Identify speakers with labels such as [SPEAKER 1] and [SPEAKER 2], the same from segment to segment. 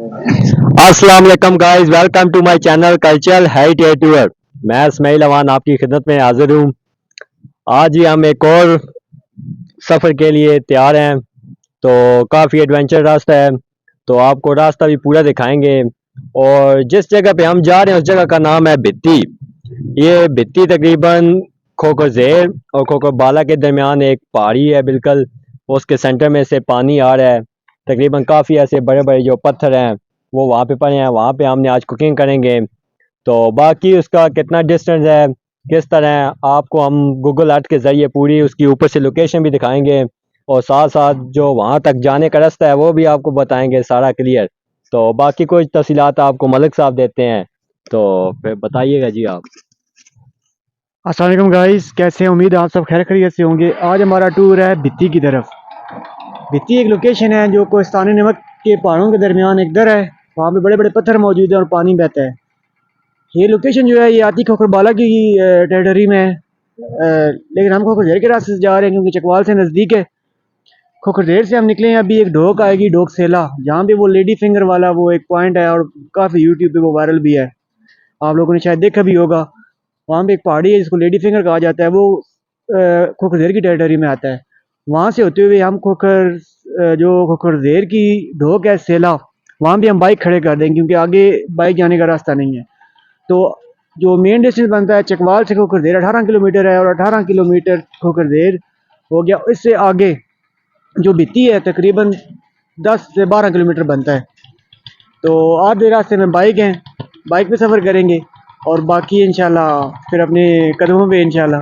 [SPEAKER 1] अस्सलाम वालेकुम guys, welcome to my channel cultural heritage tour. मैं इस्माइल अमान आपकी खिदमत में हाजिर हूँ। आज ही हम एक और सफ़र के लिए तैयार हैं। तो काफ़ी एडवेंचर रास्ता है, तो आपको रास्ता भी पूरा दिखाएंगे। और जिस जगह पे हम जा रहे हैं उस जगह का नाम है भित्ती। ये भित्ती तकरीबन खोखर ज़ेर और खोखर बाला के दरमियान एक पहाड़ी है बिल्कुल। उसके सेंटर में से पानी आ रहा है। तकरीबन काफ़ी ऐसे बड़े बड़े जो पत्थर हैं वो वहाँ पे पड़े हैं। वहाँ पे हमने आज कुकिंग करेंगे। तो बाकी उसका कितना डिस्टेंस है, किस तरह, आपको हम गूगल अर्थ के ज़रिए पूरी उसकी ऊपर से लोकेशन भी दिखाएंगे। और साथ साथ जो वहाँ तक जाने का रास्ता है वो भी आपको बताएंगे सारा क्लियर। तो बाकी कुछ तफसीलात आपको मलिक साहब देते हैं, तो फिर बताइएगा जी आप।
[SPEAKER 2] अस्सलाम वालेकुम गाइस, कैसे हैं? उम्मीद है आप सब खैर खैरियत से होंगे। आज हमारा टूर है भित्ती की तरफ। भित्ती एक लोकेशन है जो कोहिस्तान नमक के पहाड़ों के दरमियान एक दर है। वहाँ पे बड़े बड़े पत्थर मौजूद हैं और पानी बहता है। ये लोकेशन जो है ये आती खोखरबाला की टेरिटरी में है। लेकिन हम खोखरदेर के रास्ते से जा रहे हैं क्योंकि चकवाल से नज़दीक है। खोखरदेर से हम निकले हैं, अभी एक ढोक आएगी, ढोक सेला, जहाँ पे वो लेडी फिंगर वाला वो एक पॉइंट है और काफ़ी यूट्यूब पे वो वायरल भी है। आप लोगों ने शायद देखा भी होगा। वहाँ पे एक पहाड़ी है जिसको लेडी फिंगर कहा जाता है, वो खोखरदेर की टेरिटरी में आता है। वहाँ से होते हुए हम जो खोखरदेर की ढोक है सेला, वहाँ भी हम बाइक खड़े कर देंगे क्योंकि आगे बाइक जाने का रास्ता नहीं है। तो जो मेन डिस्टेंस बनता है चकवाल से खोखरदेर 18 किलोमीटर है और 18 किलोमीटर खोखरदेर हो गया। इससे आगे जो भित्ती है तकरीबन 10 से 12 किलोमीटर बनता है। तो आधे रास्ते में बाइक हैं, बाइक पे सफ़र करेंगे और बाकी इंशाल्लाह फिर अपने कदमों पे इंशाल्लाह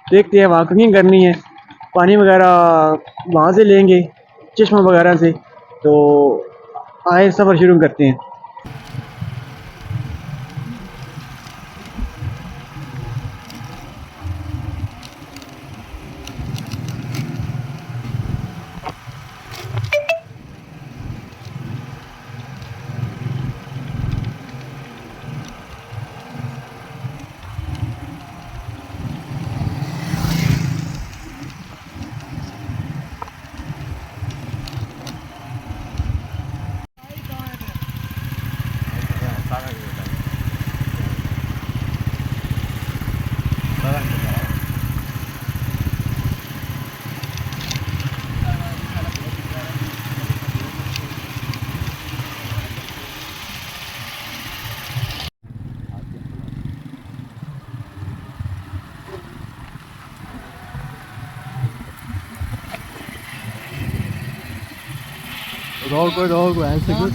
[SPEAKER 2] देखते हैं। वहाँ कुकिंग करनी है, पानी वगैरह वहाँ से लेंगे, चश्मा वगैरह से। तो आए सफ़र शुरू करते हैं।
[SPEAKER 1] रोको ऐसे कुछ।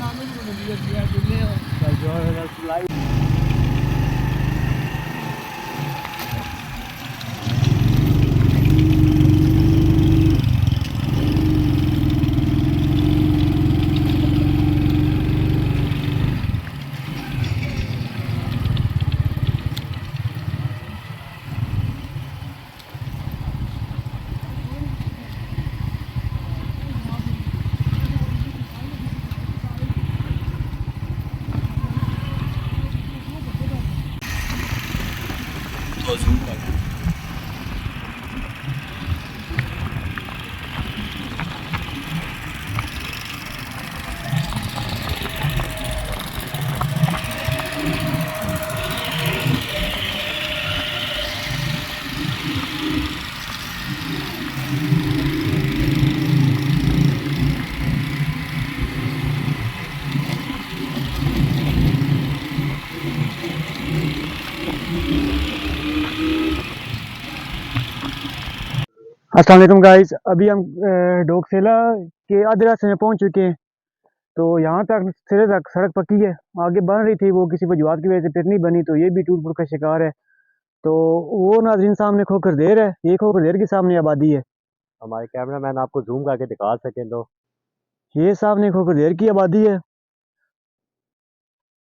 [SPEAKER 2] अस्सलाम वालेकुम गाइस, अभी हम डोकसेला के आधे रास्ते में पहुंच चुके हैं। तो यहाँ तक सिरे तक सड़क पक्की है। आगे बन रही थी, वो किसी वजूहत की वजह से फिर नहीं बनी, तो ये भी टूट फूट का शिकार है। तो वो नाज़रीन सामने खोखरदेर है, ये खोखरदेर के सामने आबादी है।
[SPEAKER 1] हमारे कैमरा मैन आपको जूम करके दिखा सकें तो।
[SPEAKER 2] ये सामने खोखरदेर की आबादी है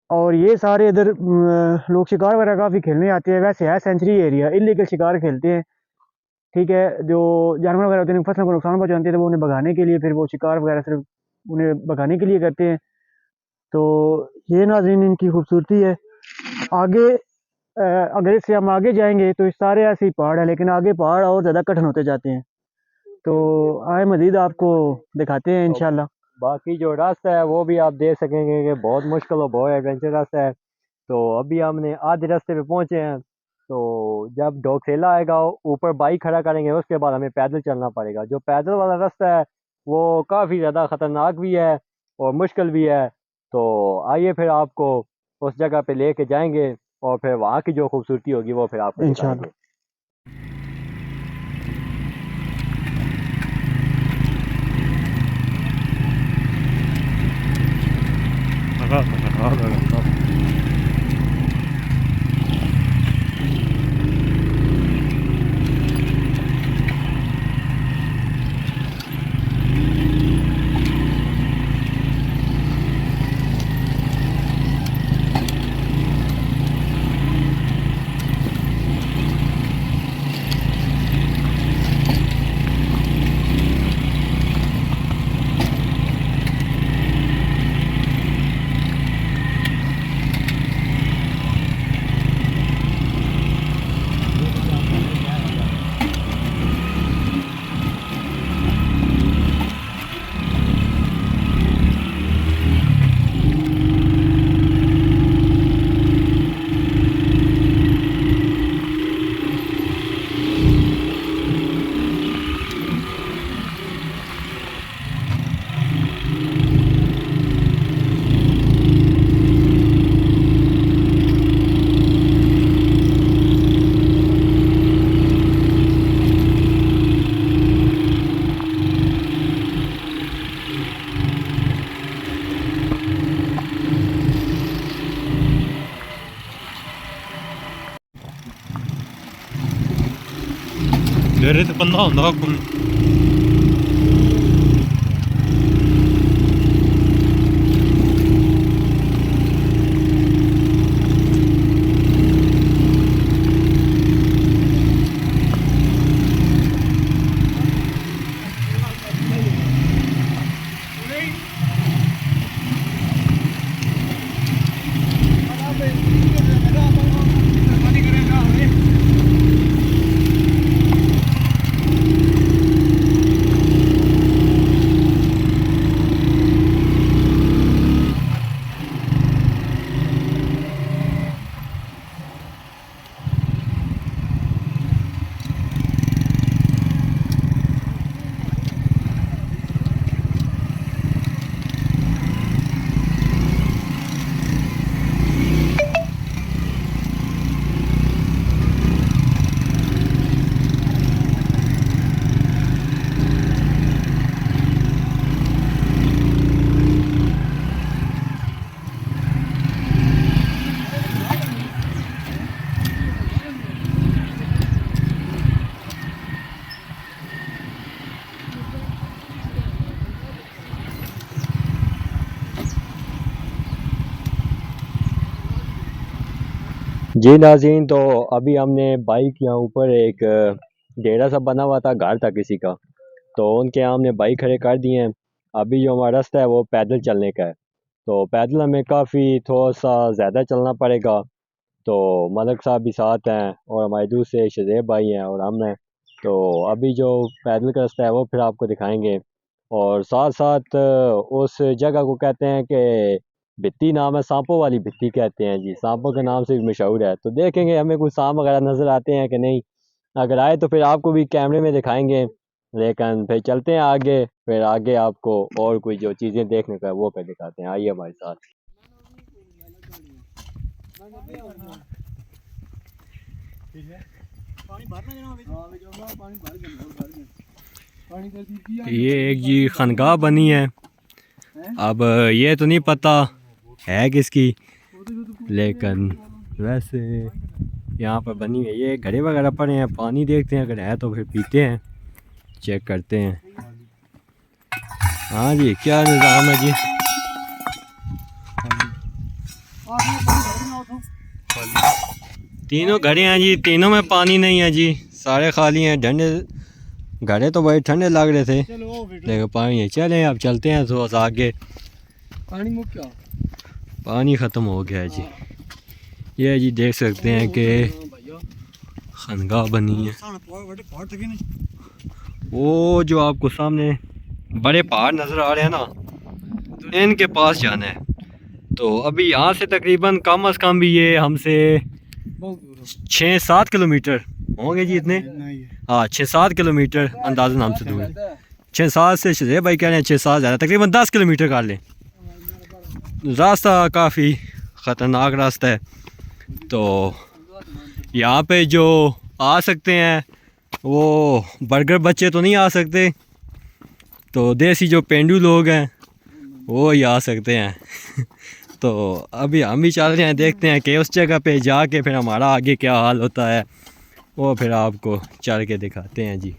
[SPEAKER 2] और ये सारे इधर लोग शिकार वगैरह काफ़ी खेलने आते हैं। वैसे है सेंचुरी एरिया, इलीगल शिकार खेलते हैं। ठीक है, जो जानवर वगैरह होते हैं फसलों को नुकसान पहुंचाते हैं तो वो उन्हें भगाने के लिए फिर वो शिकार वगैरह सिर्फ उन्हें भगाने के लिए करते हैं। तो ये नाज़रीन इनकी खूबसूरती है। आगे अगर इससे हम आगे जाएंगे तो इस सारे ऐसे ही पहाड़ है, लेकिन आगे पहाड़ और ज़्यादा कठिन होते जाते हैं। तो आए मज़ीद आपको दिखाते हैं इंशाल्लाह।
[SPEAKER 1] बाकी जो रास्ता है वो भी आप देख सकेंगे कि बहुत मुश्किल और बहुत एडवेंचर रास्ता है। तो अभी हमने आधे रास्ते पे पहुंचे हैं। तो जब डोकसेला आएगा ऊपर बाइक खड़ा करेंगे उसके बाद हमें पैदल चलना पड़ेगा। जो पैदल वाला रास्ता है वो काफ़ी ज़्यादा ख़तरनाक भी है और मुश्किल भी है। तो आइए फिर आपको उस जगह पे लेके जाएंगे और फिर वहाँ की जो खूबसूरती होगी वो फिर आपको
[SPEAKER 2] इंशाल्लाह।
[SPEAKER 1] दिखाएंगे।
[SPEAKER 3] Dere te banda onda kun.
[SPEAKER 1] जी नाज़रीन, तो अभी हमने बाइक यहाँ ऊपर एक डेरा सा बना हुआ था, घर था किसी का, तो उनके यहाँ हमने बाइक खड़े कर दिए हैं। अभी जो हमारा रास्ता है वो पैदल चलने का है। तो पैदल हमें काफ़ी थोड़ा सा ज़्यादा चलना पड़ेगा। तो मलक साहब भी साथ हैं और हमारे दूसरे शज़ेब भाई हैं और हम हैं। तो अभी जो पैदल का रास्ता है वो फिर आपको दिखाएंगे। और साथ साथ उस जगह को कहते हैं कि भित्ती नाम है, सांपों वाली भित्ती कहते हैं जी, सांपों के नाम से भी मशहूर है। तो देखेंगे हमें कुछ सांप वगैरह नज़र आते हैं कि नहीं। अगर आए तो फिर आपको भी कैमरे में दिखाएंगे। लेकिन फिर चलते हैं आगे, फिर आगे आपको और कोई जो चीज़ें देखने का है वो फिर दिखाते हैं। आइए हमारे साथ।
[SPEAKER 3] ये एक जी खनगाह बनी है। अब ये तो नहीं पता है किसकी, लेकिन वैसे यहाँ पर बनी है। ये घड़े वगैरह पड़े हैं, पानी देखते हैं, अगर है तो फिर पीते हैं, चेक करते हैं। हाँ जी, क्या निज़ाम है जी? तीनों घड़े हैं जी, तीनों में पानी नहीं है जी, सारे खाली हैं। ठंडे घड़े तो बड़े ठंडे लग रहे थे लेकिन पानी है। चलें अब चलते हैं थोड़ा सा आगे। पानी ख़त्म हो गया है जी। ये जी देख सकते हैं कि खनगाह बनी है। वो जो आपको सामने बड़े पहाड़ नज़र आ रहे हैं ना, इनके पास जाना है। तो अभी यहाँ से तकरीबन कम अज़ कम भी ये हमसे 6-7 किलोमीटर होंगे जी इतने। हाँ 6-7 किलोमीटर अंदाज़न हमसे दूर है। 6-7 से शुज़ैब भाई कह रहे हैं 6-7 ज़्यादा, तकरीबन 10 किलोमीटर कर लें। रास्ता काफ़ी ख़तरनाक रास्ता है। तो यहाँ पे जो आ सकते हैं वो बर्गर बच्चे तो नहीं आ सकते, तो देसी जो पेंडू लोग हैं वो ही आ सकते हैं। तो अभी हम भी चल रहे हैं, देखते हैं कि उस जगह पे जाके फिर हमारा आगे क्या हाल होता है वो फिर आपको चल के दिखाते हैं जी।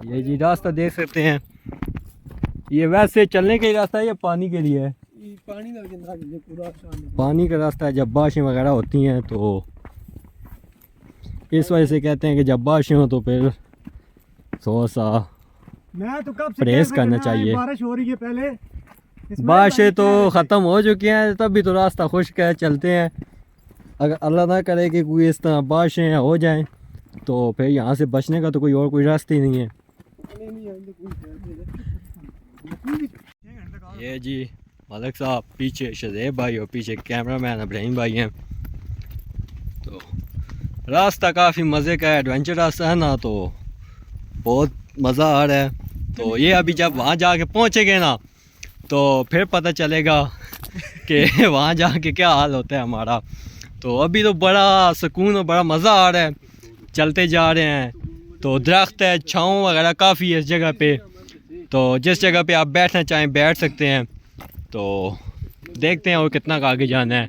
[SPEAKER 3] ये जी रास्ता देख सकते हैं, ये वैसे चलने के रास्ता है या पानी के लिए है? पानी का रास्ता है। जब बारिशें वगैरह होती हैं तो इस वजह से कहते हैं कि जब बारिशें हो तो फिर थोड़ा सा
[SPEAKER 2] मैं तो कब से
[SPEAKER 3] परहेज करना चाहिए।
[SPEAKER 2] बारिश हो रही है पहले,
[SPEAKER 3] बारिशें तो ख़त्म हो चुकी हैं, तब भी तो रास्ता खुश्क है, चलते हैं। अगर अल्लाह ना करे कि कोई इस तरह बारिशें हो जाएं तो फिर यहाँ से बचने का तो कोई रास्ता ही नहीं है। ये जी मलिक साहब, पीछे शुज़ैब भाई और पीछे कैमरामैन इब्राहिम भाई हैं। तो रास्ता काफ़ी मज़े का है, एडवेंचर रास्ता है ना, तो बहुत मज़ा आ रहा है। तो ये अभी जब वहाँ जाके पहुँचेंगे ना तो फिर पता चलेगा कि वहाँ जाके क्या हाल होता है हमारा। तो अभी तो बड़ा सुकून और बड़ा मज़ा आ रहा है, चलते जा रहे हैं। तो दरख्त है, छाँव वगैरह काफ़ी है इस जगह पे, तो जिस जगह पे आप बैठना चाहें बैठ सकते हैं। तो देखते हैं और कितना आगे जाना है।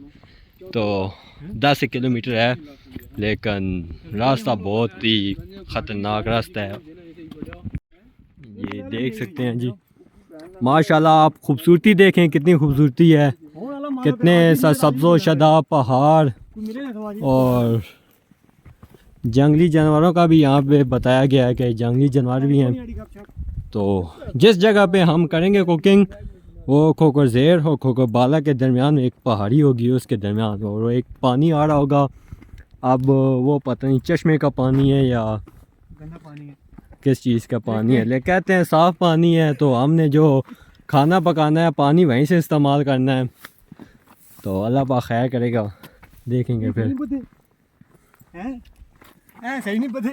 [SPEAKER 3] तो 10 किलोमीटर है, लेकिन रास्ता बहुत ही ख़तरनाक रास्ता है। ये देख सकते हैं जी, माशाल्लाह। आप खूबसूरती देखें, कितनी खूबसूरती है, कितने सब्ज़ो शादाब पहाड़ और जंगली जानवरों का भी यहाँ पे बताया गया है कि जंगली जानवर भी हैं। तो जिस जगह पे हम करेंगे कुकिंग वो खोकर ज़ेर और खोकर बाला के दरमियान एक पहाड़ी होगी, उसके दरमियान और एक पानी आ रहा होगा। अब वो पता नहीं चश्मे का पानी है या
[SPEAKER 2] गंदा पानी है,
[SPEAKER 3] किस चीज़ का पानी है, लेकिन कहते हैं साफ़ पानी है। तो हमने जो खाना पकाना है पानी वहीं से इस्तेमाल करना है। तो अल्लाह पाक खैर करेगा, देखेंगे फिर।
[SPEAKER 2] सही नहीं पता।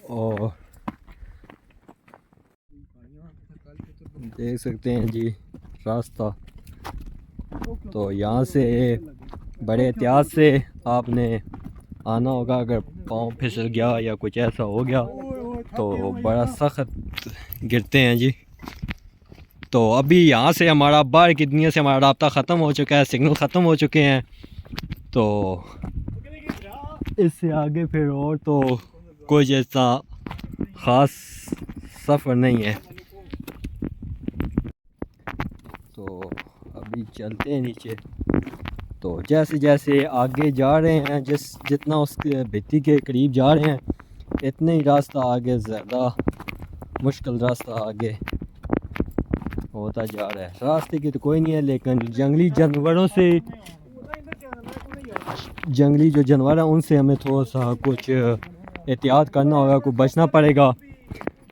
[SPEAKER 3] और देख सकते हैं जी रास्ता। तो यहाँ से बड़े एहतियात से आपने आना होगा, अगर पाँव फिसल गया या कुछ ऐसा हो गया तो बड़ा सख्त गिरते हैं जी। तो अभी यहाँ से हमारा बाहर की दुनिया से हमारा राब्ता ख़त्म हो चुका है, सिग्नल ख़त्म हो चुके हैं। तो इससे आगे फिर और तो कोई जैसा ख़ास सफ़र नहीं है। तो अभी चलते हैं नीचे। तो जैसे जैसे आगे जा रहे हैं, जितना उसके भित्ती के करीब जा रहे हैं, इतने ही रास्ता आगे ज़्यादा मुश्किल रास्ता आगे होता जा रहा है। रास्ते की तो कोई नहीं है, लेकिन जंगली जानवरों से, जंगली जो जानवर हैं उनसे हमें थोड़ा सा कुछ एहतियात करना होगा, कुछ बचना पड़ेगा।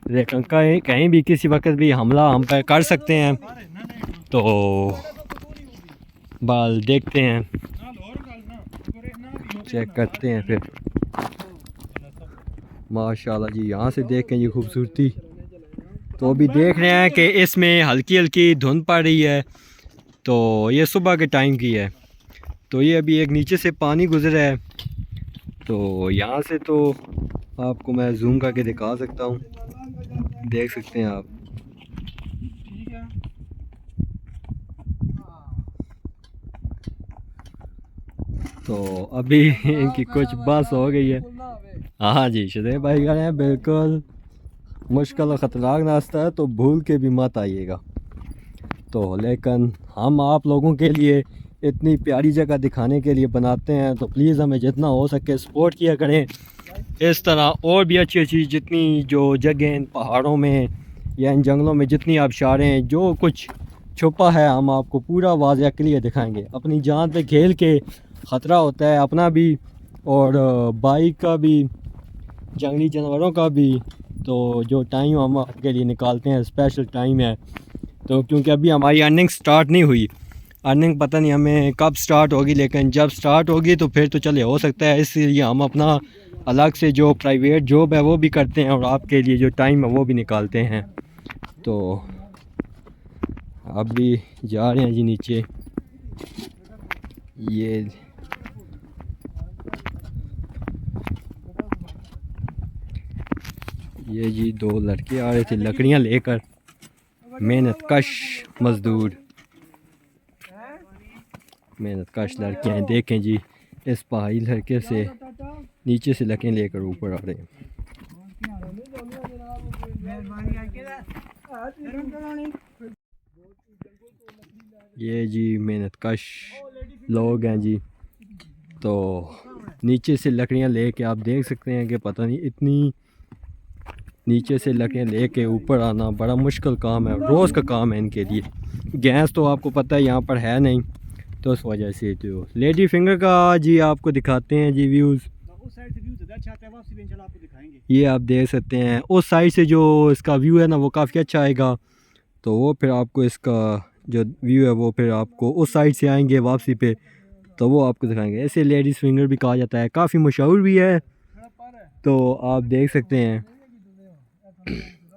[SPEAKER 3] लेकिन कहीं भी किसी वक्त भी हमला हम पर कर सकते हैं। तो बाल देखते हैं, चेक करते हैं फिर। माशाल्लाह जी, यहाँ से देखें ये खूबसूरती। तो अभी देख रहे हैं कि इसमें हल्की हल्की धुंध पड़ रही है। तो ये सुबह के टाइम की है। तो ये अभी एक नीचे से पानी गुजरा है। तो यहाँ से तो आपको मैं जूम करके दिखा सकता हूँ, देख सकते हैं आप। तो अभी इनकी कुछ बस हो गई है। हाँ जी, शुदैब भाई कह रहे हैं बिल्कुल मुश्किल और ख़तरनाक रास्ता है, तो भूल के भी मत आइएगा। तो लेकिन हम आप लोगों के लिए इतनी प्यारी जगह दिखाने के लिए बनाते हैं, तो प्लीज़ हमें जितना हो सके सपोर्ट किया करें। इस तरह और भी अच्छी अच्छी जितनी जो जगह इन पहाड़ों में या इन जंगलों में जितनी आबशारें जो कुछ छुपा है हम आपको पूरा वाज़ह क्लियर दिखाएंगे। अपनी जान पे खेल के ख़तरा होता है अपना भी और बाइक का भी, जंगली जानवरों का भी। तो जो टाइम हम आपके लिए निकालते हैं स्पेशल टाइम है, तो क्योंकि अभी हमारी अर्निंग स्टार्ट नहीं हुई, अर्निंग पता नहीं हमें कब स्टार्ट होगी, लेकिन जब स्टार्ट होगी तो फिर तो चले हो सकता है। इसलिए हम अपना अलग से जो प्राइवेट जॉब है वो भी करते हैं और आपके लिए जो टाइम है वो भी निकालते हैं। तो अब भी जा रहे हैं जी नीचे। ये जी दो लड़के आ रहे थे लकड़ियाँ लेकर, मेहनत कश मज़दूर, मेहनत कश लड़के हैं। देखें जी इस पहाड़ी लड़के से नीचे से लकड़ियाँ लेकर ऊपर आ रहे हैं। ये जी मेहनत कश लोग हैं जी। तो नीचे से लकड़ियाँ लेके आप देख सकते हैं कि पता नहीं इतनी नीचे से लकड़ियाँ लेके ऊपर आना बड़ा मुश्किल काम है, रोज़ का काम है इनके लिए। गैस तो आपको पता है यहाँ पर है नहीं, तो उस वजह से तो लेडी फिंगर का जी आपको दिखाते हैं जी व्यूज़। ये आप देख सकते हैं उस साइड से जो इसका व्यू है ना वो काफ़ी अच्छा आएगा। तो वो फिर आपको इसका जो व्यू है वो फिर आपको उस साइड से आएंगे वापसी पे, तो वो आपको दिखाएंगे। ऐसे लेडीज़ फिंगर भी कहा जाता है, काफ़ी मशहूर भी है। तो आप देख सकते हैं,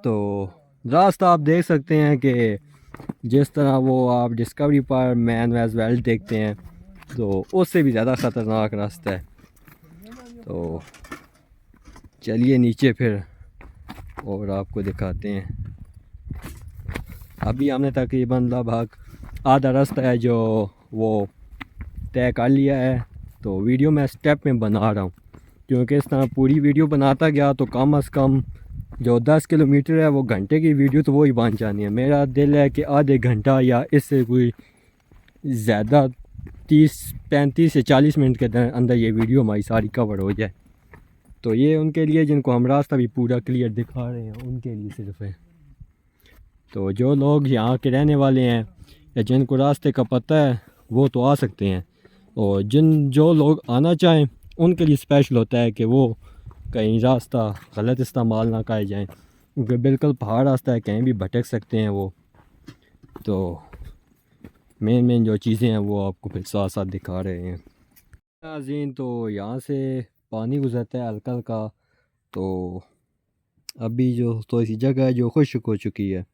[SPEAKER 3] तो रास्ता आप देख सकते हैं कि जिस तरह वो आप डिस्कवरी पर मैन वैज वेल्ड देखते हैं तो उससे भी ज़्यादा ख़तरनाक रास्ता है। तो चलिए नीचे फिर और आपको दिखाते हैं। अभी हमने तकरीबन लगभग आधा रास्ता है जो वो तय कर लिया है। तो वीडियो मैं स्टेप में बना रहा हूँ, क्योंकि इस तरह पूरी वीडियो बनाता गया तो कम से कम जो 10 किलोमीटर है वो घंटे की वीडियो तो वो ही बन जानी है। मेरा दिल है कि आधे घंटा या इससे कोई ज़्यादा 35 से 40 मिनट के अंदर ये वीडियो हमारी सारी कवर हो जाए। तो ये उनके लिए जिनको हम रास्ता भी पूरा क्लियर दिखा रहे हैं उनके लिए सिर्फ है। तो जो लोग यहाँ के रहने वाले हैं या जिनको रास्ते का पता है वो तो आ सकते हैं, और जो लोग आना चाहें उनके लिए स्पेशल होता है कि वो कहीं रास्ता गलत इस्तेमाल ना कर जाएं, क्योंकि बिल्कुल पहाड़ रास्ता है, कहीं भी भटक सकते हैं वो। तो मेन जो चीज़ें हैं वो आपको फिर साथ साथ दिखा रहे हैं। नाज़रीन तो यहाँ से पानी गुजरता है हल्का हल्का। तो अभी जो तो ऐसी जगह है जो खुश्क हो चुकी है,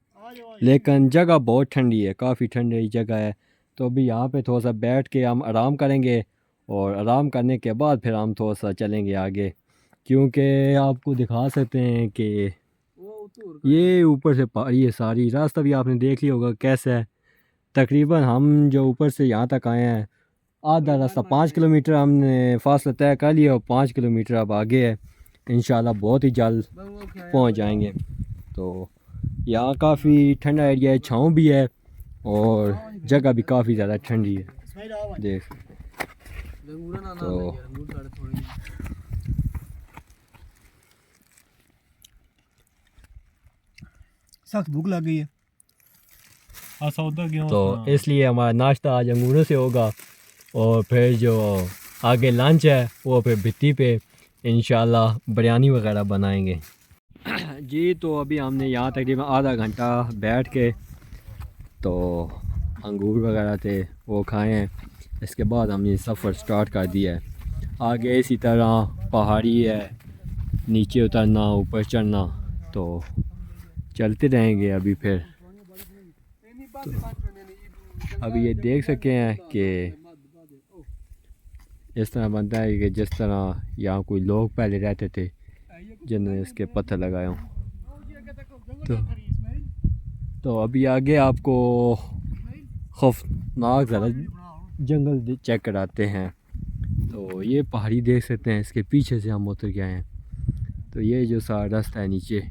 [SPEAKER 3] लेकिन जगह बहुत ठंडी है, काफ़ी ठंडी जगह है। तो अभी यहाँ पे थोड़ा सा बैठ के हम आराम करेंगे और आराम करने के बाद फिर हम थोड़ा सा चलेंगे आगे, क्योंकि आपको दिखा सकते हैं कि ये ऊपर से पहाड़ी है सारी। रास्ता भी आपने देख लिया होगा कैसा है। तकरीबन हम जो ऊपर से यहाँ तक आए हैं आधा रास्ता 5 किलोमीटर हमने फासला तय कर लिया और 5 किलोमीटर अब आगे है। इंशाल्लाह बहुत ही जल्द पहुँच जाएंगे। तो यहाँ काफ़ी ठंडा एरिया है, छाँव भी है और जगह भी काफ़ी ज़्यादा ठंडी है, देख। तो
[SPEAKER 2] सख्त भूख लग गई है।
[SPEAKER 3] तो इसलिए हमारा नाश्ता आज अंगूरों से होगा और फिर जो आगे लंच है वो फिर भित्ती पे इंशाल्लाह बिरयानी वगैरह बनाएंगे। जी तो अभी हमने यहाँ तकरीबन आधा घंटा बैठ के तो अंगूर वगैरह थे वो खाए हैं। इसके बाद हमने सफ़र स्टार्ट कर दिया है। आगे इसी तरह पहाड़ी है, नीचे उतरना ऊपर चढ़ना, तो चलते रहेंगे अभी फिर। तो अभी ये देख सके हैं कि इस तरह बनता है कि जिस तरह यहाँ कोई लोग पहले रहते थे जिन्होंने इसके पत्थर लगाए हों। तो अभी आगे आपको खौफनाक ज़्यादा जंगल चेक कराते हैं। तो ये पहाड़ी देख सकते हैं, इसके पीछे से हम उतर गए हैं। तो ये जो सारा रास्ता है नीचे,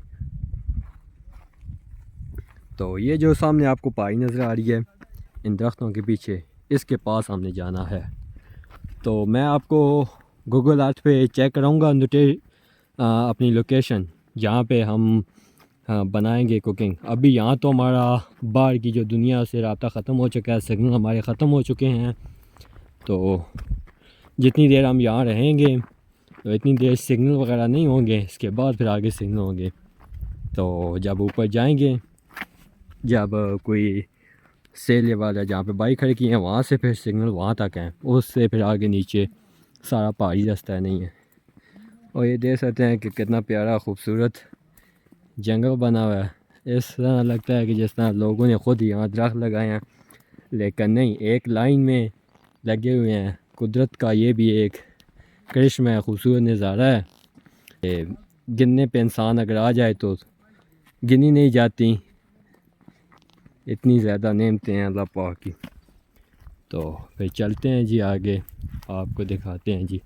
[SPEAKER 3] तो ये जो सामने आपको पहाड़ी नज़र आ रही है इन दरख्तों के पीछे, इसके पास हमने जाना है। तो मैं आपको गूगल अर्थ पे चेक कराऊंगा अपनी लोकेशन जहाँ पे हम बनाएंगे कुकिंग। अभी यहाँ तो हमारा बाहर की जो दुनिया से रब्ता ख़त्म हो चुका है, सिग्नल हमारे ख़त्म हो चुके हैं। तो जितनी देर हम यहाँ रहेंगे तो इतनी देर सिग्नल वगैरह नहीं होंगे, इसके बाद फिर आगे सिग्नल होंगे। तो जब ऊपर जाएंगे, जब कोई सेल वाला जहाँ पे बाइक खड़ी की है वहाँ से फिर सिग्नल वहाँ तक है, उससे फिर आगे नीचे सारा पहाड़ी रास्ता नहीं है। और ये देख सकते हैं कि कितना प्यारा खूबसूरत जंगल बना हुआ है। इस तरह लगता है कि जिस तरह लोगों ने ख़ुद यहाँ दरख्त लगाए हैं, लेकिन नहीं, एक लाइन में लगे हुए हैं। कुदरत का ये भी एक करिश्मा है, खूबसूरत नज़ारा है। गिनने पे इंसान अगर आ जाए तो गिनी नहीं जाती, इतनी ज़्यादा नेमतें हैं अल्लाह पाक की। तो फिर चलते हैं जी आगे, आपको दिखाते हैं जी।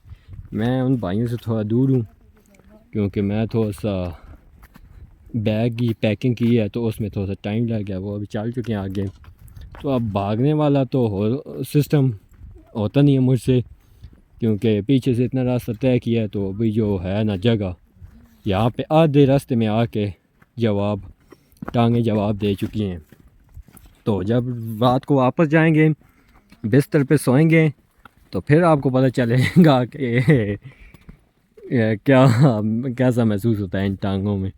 [SPEAKER 3] मैं उन भाइयों से थोड़ा दूर हूँ क्योंकि मैं थोड़ा सा बैग की पैकिंग की है, तो उसमें थोड़ा सा टाइम लग गया। वो अभी चल चुके हैं आगे। तो अब भागने वाला तो हो सिस्टम होता नहीं है मुझसे, क्योंकि पीछे से इतना रास्ता तय किया है। तो अभी जो है ना जगह, यहाँ पे आधे रास्ते में आके टांगें जवाब दे चुकी हैं। तो जब रात को वापस जाएंगे, बिस्तर पे सोएंगे, तो फिर आपको पता चलेगा कि क्या कैसा महसूस होता है इन टांगों में।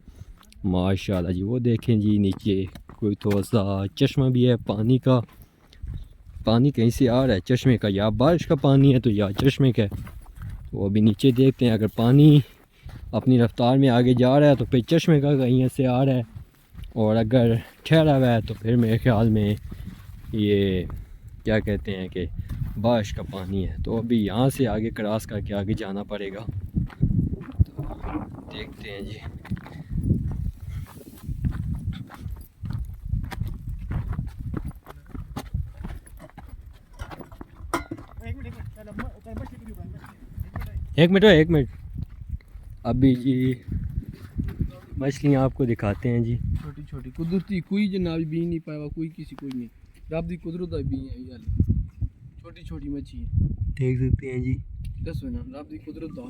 [SPEAKER 3] माशाल्लाह जी, वो देखें जी नीचे कोई थोड़ा सा चश्मा भी है पानी का। पानी कहीं से आ रहा है चश्मे का, या बारिश का पानी है तो या चश्मे का है। वो अभी नीचे देखते हैं, अगर पानी अपनी रफ्तार में आगे जा रहा है तो फिर चश्मे का कहीं से आ रहा है, और अगर ठहरा हुआ है तो फिर मेरे ख्याल में ये क्या कहते हैं कि बारिश का पानी है। तो अभी यहाँ से आगे क्रॉस करके आगे जाना पड़ेगा। तो देखते हैं जी। एक मिनट अभी जी मछलियाँ आपको दिखाते हैं जी।
[SPEAKER 4] छोटी छोटी कुदरती कोई जनाब भी नहीं पाया, कोई किसी कोई नहीं, रब दी कुदरत भी है यार। छोटी छोटी मच्छी है,
[SPEAKER 3] देख सकते हैं जी।
[SPEAKER 4] दसो ना रब दी कुदरत दा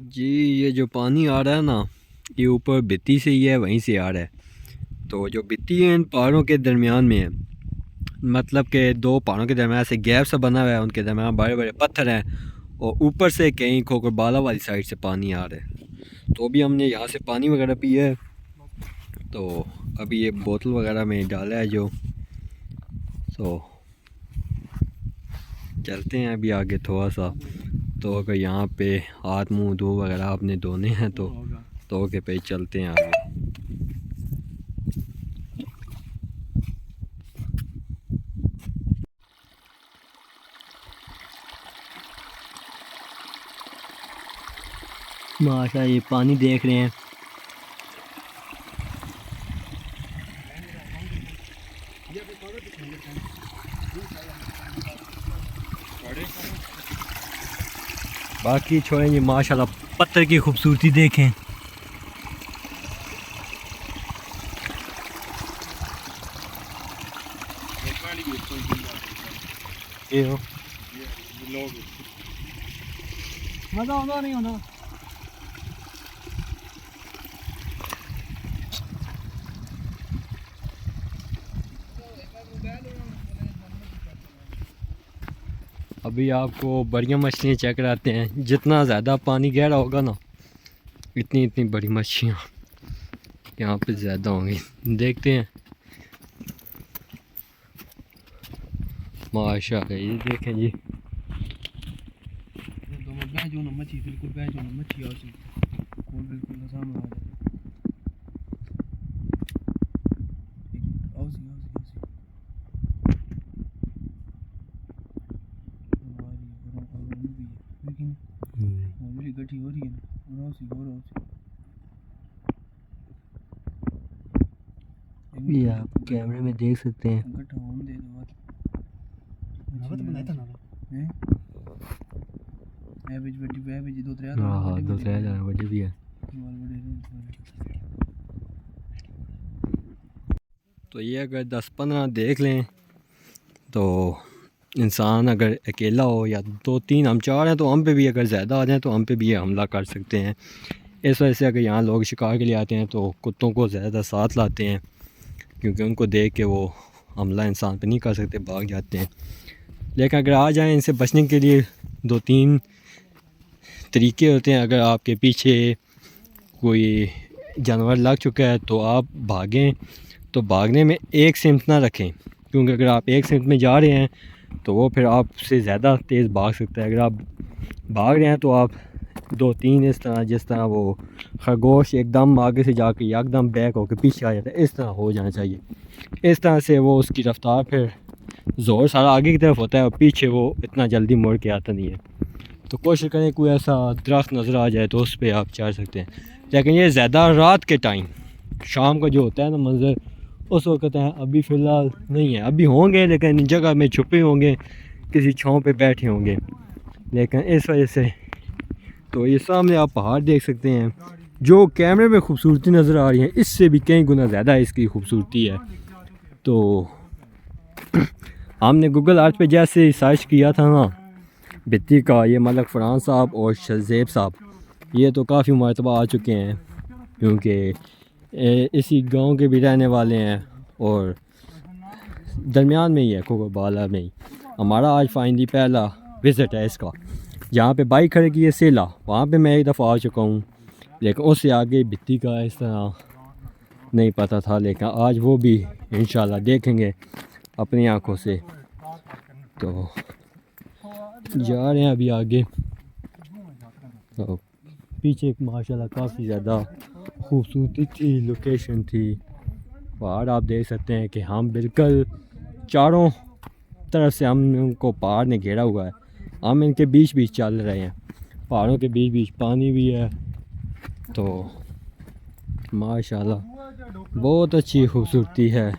[SPEAKER 3] जी ये जो पानी आ रहा है ना, ये ऊपर भित्ती से ही है, वहीं से आ रहा है। तो जो भित्ती है इन पहाड़ों के दरमियान में है, मतलब कि दो पहाड़ों के दरमियान से गैप सा बना हुआ है, उनके दरमियान बड़े बड़े पत्थर हैं, और ऊपर से कहीं खोकरबाला वाली साइड से पानी आ रहा है। तो अभी हमने यहाँ से पानी वगैरह पिया है, तो अभी ये बोतल वगैरह में डाला है जो। तो चलते हैं अभी आगे थोड़ा सा। तो अगर यहाँ पे हाथ मुंह धो वगैरह आपने धोने हैं तो के पे चलते हैं आगे। माशा ये पानी देख रहे हैं, बाकी छोड़ेंगे। माशाल्लाह पत्थर की खूबसूरती देखें। ये हो
[SPEAKER 4] मजा आंदा नहीं होना।
[SPEAKER 3] अभी आपको बढ़िया मछलियाँ चेक कराते हैं। जितना ज़्यादा पानी गहरा होगा ना, इतनी इतनी बड़ी मछलियाँ यहाँ पे ज़्यादा होंगी। देखते हैं। माशाल्लाह ये देखें जी।
[SPEAKER 4] जो ना मच्छी बिल्कुल जो ना मच्छी और कौन बिल्कुल सामने आ जाए। गठी हो रही है ना,
[SPEAKER 3] ये आप कैमरे में देख सकते हैं।
[SPEAKER 4] गठा होने दे दो बात बनाया था ना हैं एवरेज बड़ी दो त्रै
[SPEAKER 3] हाँ दो त्रै जाना बड़ी भी है। तो ये अगर 10-15 देख लें तो इंसान अगर अकेला हो या 2-3 हम 4 हैं तो हम पे भी अगर ज़्यादा आ जाए तो हम पे भी ये हमला कर सकते हैं। इस वजह से अगर यहाँ लोग शिकार के लिए आते हैं तो कुत्तों को ज़्यादा साथ लाते हैं, क्योंकि उनको देख के वो हमला इंसान पे नहीं कर सकते, भाग जाते हैं। लेकिन अगर आ जाएं इनसे बचने के लिए 2-3 तरीके होते हैं। अगर आपके पीछे कोई जानवर लग चुका है तो आप भागें, तो भागने में एक सिमत ना रखें, क्योंकि अगर आप एक सिमत में जा रहे हैं तो वो फिर आपसे ज़्यादा तेज़ भाग सकता है। अगर आप भाग रहे हैं तो आप 2-3 इस तरह, जिस तरह वो खरगोश एकदम आगे से जाके एकदम बैक होकर पीछे आ जाता है, इस तरह हो जाना चाहिए। इस तरह से वो उसकी रफ्तार फिर ज़ोर सारा आगे की तरफ होता है और पीछे वो इतना जल्दी मुड़ के आता नहीं है। तो कोशिश करें कोई ऐसा दरख्त नज़र आ जाए तो उस पर आप चढ़ सकते हैं। लेकिन ये ज़्यादा रात के टाइम, शाम का जो होता है ना मंज़र, उस वक्त है। अभी फ़िलहाल नहीं है, अभी होंगे लेकिन जगह में छुपे होंगे, किसी छाँव पे बैठे होंगे। लेकिन इस वजह से तो ये सामने आप पहाड़ देख सकते हैं, जो कैमरे में खूबसूरती नज़र आ रही है इससे भी कई गुना ज़्यादा इसकी खूबसूरती है। तो हमने गूगल अर्थ पे जैसे सर्च किया था ना भित्ती का, ये मलक फ़रहान साहब और शहज़ेब साहब ये तो काफ़ी मरतबा आ चुके हैं, क्योंकि इसी गांव के भी रहने वाले हैं और दरमियान में ही है, कोकोबाला में ही। हमारा आज फाइनली पहला विज़िट है इसका। जहाँ पे बाइक खड़े की है सेला, वहाँ पे मैं एक दफ़ा आ चुका हूँ, लेकिन उससे आगे भित्ती का इस तरह नहीं पता था। लेकिन आज वो भी इंशाल्लाह देखेंगे अपनी आँखों से। तो जा रहे हैं अभी आगे। तो पीछे एक माशाल्लाह काफ़ी ज़्यादा खूबसूरती थी, लोकेशन थी। पहाड़ आप देख सकते हैं कि हम बिल्कुल चारों तरफ से हम उनको पहाड़ ने घेरा हुआ है, हम इनके बीच बीच चल रहे हैं। पहाड़ों के बीच बीच पानी भी है। तो माशाल्लाह बहुत अच्छी खूबसूरती है,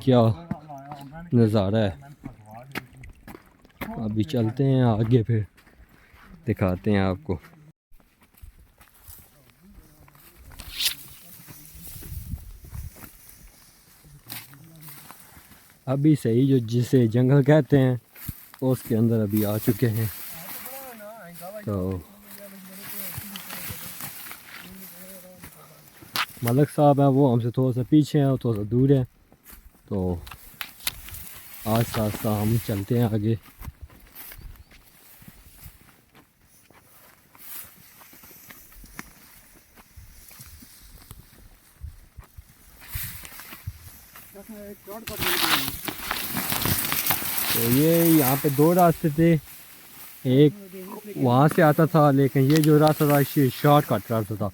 [SPEAKER 3] क्या नज़ारा है। अभी चलते हैं आगे, फिर दिखाते हैं आपको। अभी सही जो जिसे जंगल कहते हैं उसके अंदर अभी आ चुके हैं। तो मलक साहब है वो हमसे थोड़ा सा पीछे हैं और थोड़ा सा दूर है। तो आस्ता आस्ता हम चलते हैं आगे। तो ये यहाँ पे 2 रास्ते थे, एक वहाँ से आता था, लेकिन ये जो रास्ता था शॉर्टकट रास्ता था,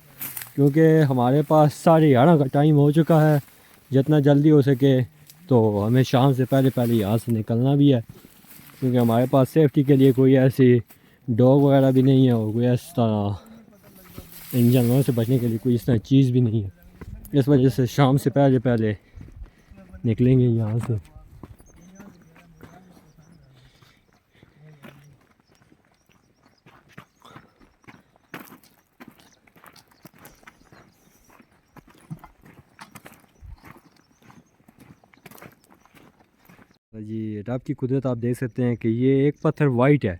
[SPEAKER 3] क्योंकि हमारे पास 11:30 का टाइम हो चुका है। जितना जल्दी हो सके तो हमें शाम से पहले पहले यहाँ से निकलना भी है, क्योंकि हमारे पास सेफ्टी के लिए कोई ऐसी डॉग वगैरह भी नहीं है और कोई इस तरह इन जानवरों से बचने के लिए कोई इस तरह चीज़ भी नहीं है। इस वजह से शाम से पहले पहले निकलेंगे यहाँ से। जी रब की कुदरत आप देख सकते हैं कि ये एक पत्थर वाइट है,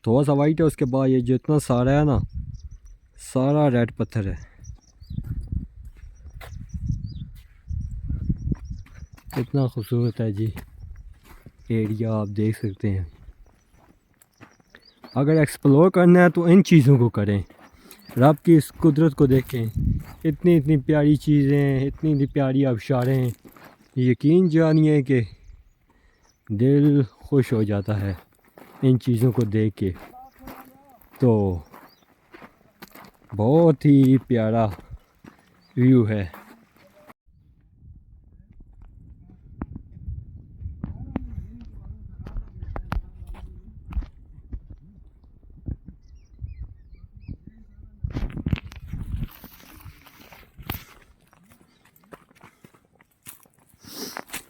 [SPEAKER 3] थोड़ा सा वाइट है, उसके बाद ये जितना सारा है ना सारा रेड पत्थर है। कितना खूबसूरत है जी एरिया, आप देख सकते हैं। अगर एक्सप्लोर करना है तो इन चीज़ों को करें, रब की इस कुदरत को देखें। इतनी इतनी प्यारी चीज़ें, इतनी इतनी प्यारी आबशारें, यकीन जानिए कि दिल खुश हो जाता है इन चीज़ों को देख के। तो बहुत ही प्यारा व्यू है।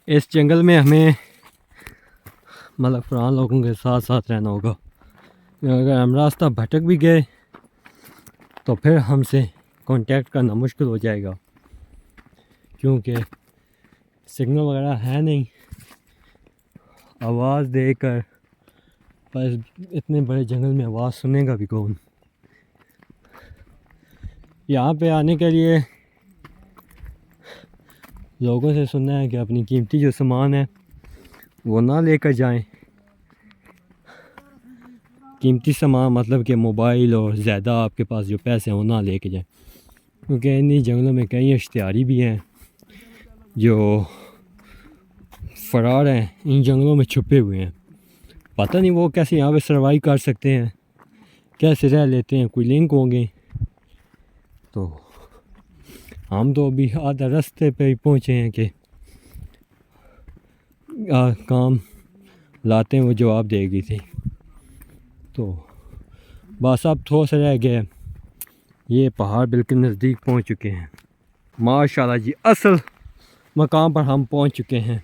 [SPEAKER 3] इस जंगल में हमें मतलब फ़रहान लोगों के साथ साथ रहना होगा। अगर हम रास्ता भटक भी गए तो फिर हमसे कांटेक्ट करना मुश्किल हो जाएगा, क्योंकि सिग्नल वगैरह है नहीं, आवाज़ देकर, पर इतने बड़े जंगल में आवाज़ सुनेगा भी कौन। यहाँ पे आने के लिए लोगों से सुनना है कि अपनी कीमती जो सामान है वो ना लेकर जाएं। कीमती सामान मतलब कि मोबाइल और ज़्यादा आपके पास जो पैसे हैं वो ना लेके जाएं, क्योंकि इन्हीं जंगलों में कई इश्तिहारी भी हैं जो फ़रार हैं, इन जंगलों में छुपे हुए हैं। पता नहीं वो कैसे यहाँ पे सर्वाइव कर सकते हैं, कैसे रह लेते हैं, कोई लिंक होंगे। तो हम तो अभी आधा रास्ते पे ही पहुँचे हैं कि काम लाते हैं वो जवाब देगी थी। तो बस अब थोड़ा सा रह गया, ये पहाड़ बिल्कुल नज़दीक पहुँच चुके हैं। माशाल्लाह जी, असल मकाम पर हम पहुँच चुके हैं।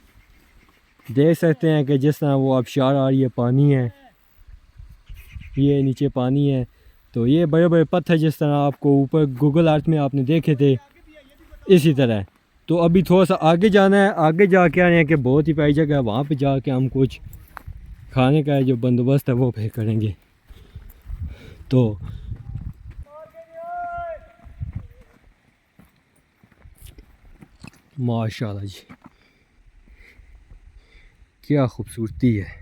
[SPEAKER 3] देख सकते हैं कि जिस तरह वो आबशार आ रही है, पानी है, ये नीचे पानी है। तो ये बड़े बड़े पत्थर जिस तरह आपको ऊपर गूगल अर्थ में आपने देखे थे, इसी तरह। तो अभी थोड़ा सा आगे जाना है, आगे जाके आ रहे हैं कि बहुत ही प्यारी जगह है, वहाँ पे जाके हम कुछ खाने का जो बंदोबस्त है वो फिर करेंगे। तो माशाल्लाह जी, क्या खूबसूरती है।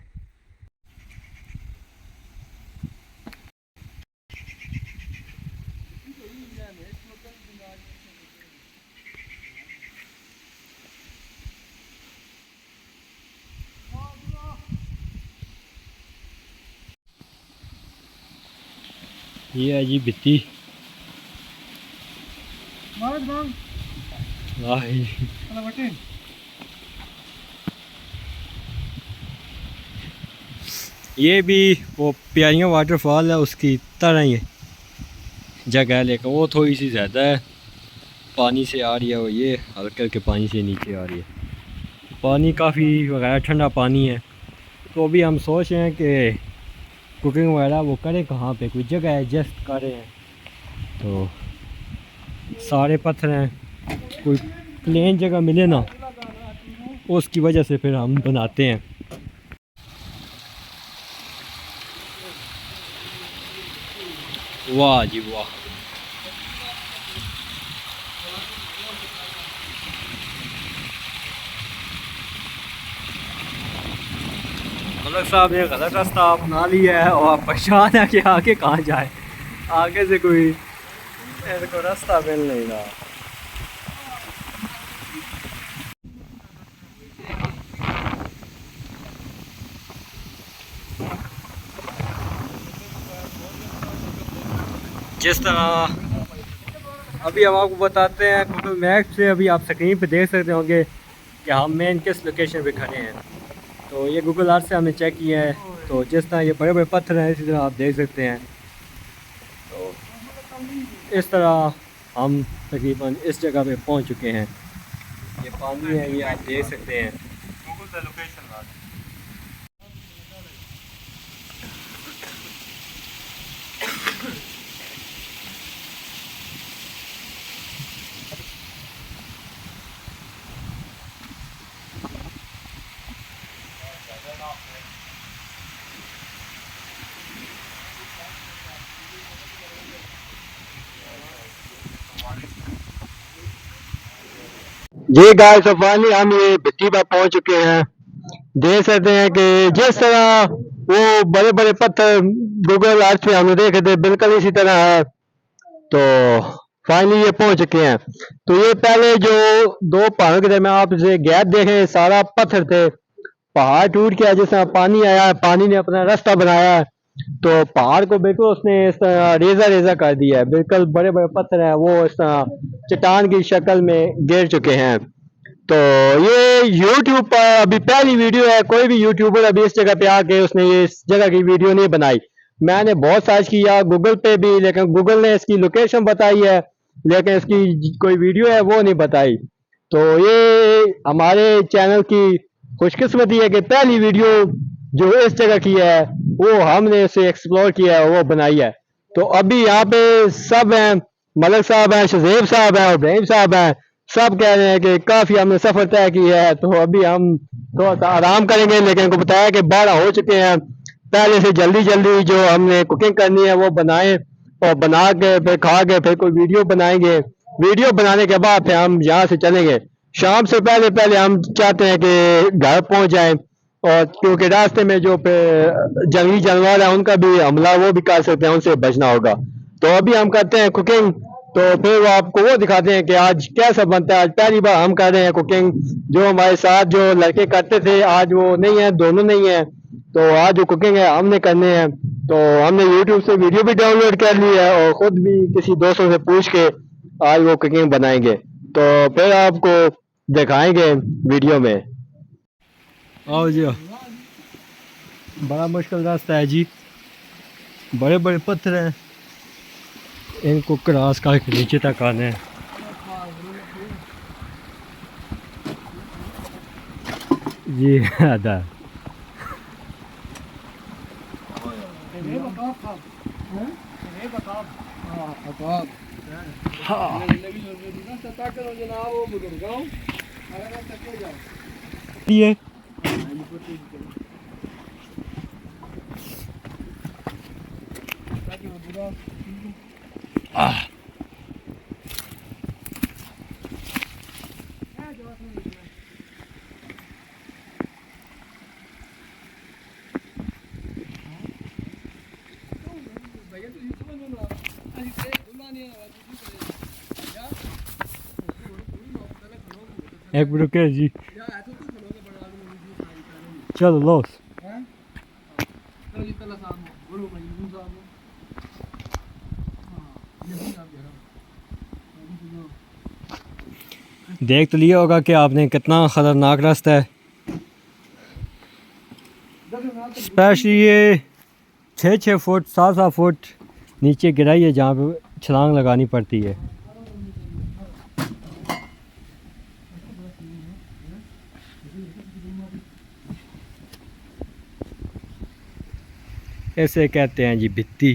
[SPEAKER 3] ये है जी बित्ती। ये भी वो प्यारियाँ वाटरफॉल है उसकी तरह ही जगह है, लेकिन वो थोड़ी सी ज़्यादा है, पानी से आ रही है, वो ये हल्के हल्के पानी से नीचे आ रही है। पानी काफ़ी वगैरह ठंडा पानी है। तो अभी हम सोच रहे हैं कि कुकिंग वगैरह वो करें कहाँ पे, कोई जगह एडजस्ट करें। तो सारे पत्थर हैं, कोई प्लेन जगह मिले ना, उसकी वजह से फिर हम बनाते हैं। वाह जी वाह, मलक साहब ने गलत रास्ता अपना लिया है और आप परेशान है कि आगे कहाँ जाए, आगे से कोई रास्ता मिल नहीं रहा। जिस तरह अभी हम आपको बताते हैं गूगल मैप से, अभी आप स्क्रीन पे देख सकते होंगे कि हम मेन किस लोकेशन पे खड़े हैं। तो ये गूगल अर्थ से हमने चेक किया है। तो जिस तरह ये बड़े बड़े पत्थर हैं, इसी तरह आप देख सकते हैं। तो इस तरह हम तकरीबन इस जगह पे पहुंच चुके हैं। ये पानी है, ये आप देख सकते हैं।
[SPEAKER 1] जी गाइस, तो फाइनली हम ये भित्ती पर पहुंच चुके हैं। देख सकते हैं कि जिस तरह वो बड़े बड़े पत्थर गूगल अर्थ पे हमने देखे थे, बिल्कुल इसी तरह है। तो फाइनली ये पहुंच चुके हैं। तो ये पहले जो दो पहाड़ों के दरमियान आप इसे गैप देखें, सारा पत्थर थे, पहाड़ टूट गया, जिस तरह पानी आया, पानी ने अपना रास्ता बनाया, तो पहाड़ को बिल्कुल उसने इस तरह रेजा रेजा कर दिया है। बिल्कुल बड़े बड़े पत्थर हैं वो इस तरह चट्टान की शक्ल में गिर चुके हैं। तो ये YouTube पर अभी पहली वीडियो है, कोई भी यूट्यूबर अभी इस जगह पे आके उसने ये इस जगह की वीडियो नहीं बनाई। मैंने बहुत सर्च किया गूगल पे भी, लेकिन गूगल ने इसकी लोकेशन बताई है, लेकिन इसकी कोई वीडियो है वो नहीं बताई। तो ये हमारे चैनल की खुशकिस्मती है कि पहली वीडियो जो इस जगह की है वो हमने इसे एक्सप्लोर किया है, वो बनाई है। तो अभी यहाँ पे सब हैं, मलक साहब हैं, शज़ेब साहब हैं, इब्राहिम साहब हैं, सब कह रहे हैं कि काफी हमने सफर तय किया है, तो अभी हम थोड़ा सा आराम करेंगे, लेकिन इनको बताया कि 12 हो चुके हैं, पहले से जल्दी जल्दी जो हमने कुकिंग करनी है वो बनाएं, और बना के फिर खा के फिर कोई वीडियो बनाएंगे। वीडियो बनाने के बाद फिर हम यहाँ से चलेंगे। शाम से पहले पहले हम चाहते हैं कि घर पहुंच जाएं, और क्योंकि रास्ते में जो जंगली जानवर है उनका भी हमला वो भी कर सकते हैं, उनसे बचना होगा। तो अभी हम करते हैं कुकिंग, तो फिर वो आपको वो दिखाते हैं कि आज कैसा बनता है। आज पहली बार हम कर रहे हैं कुकिंग, जो हमारे साथ जो लड़के करते थे आज वो नहीं है, दोनों नहीं है, तो आज जो कुकिंग है हमने करने हैं। तो हमने यूट्यूब से वीडियो भी डाउनलोड कर ली है, और खुद भी किसी दोस्तों से पूछ के आज वो कुकिंग बनाएंगे, तो फिर आपको दिखाएंगे वीडियो में।
[SPEAKER 3] आओ जी, बड़ा मुश्किल रास्ता है जी, बड़े बड़े पत्थर हैं, इनको क्रॉस करके नीचे तक आने हैं। जी आधा ये एक रुके जी, चलो लो। देख तो लिया होगा कि आपने कितना ख़तरनाक रास्ता है, स्पेशली ये 6-6 फुट 7-7 फुट नीचे गिराई है जहाँ पे छलांग लगानी पड़ती है। ऐसे कहते हैं जी भित्ती।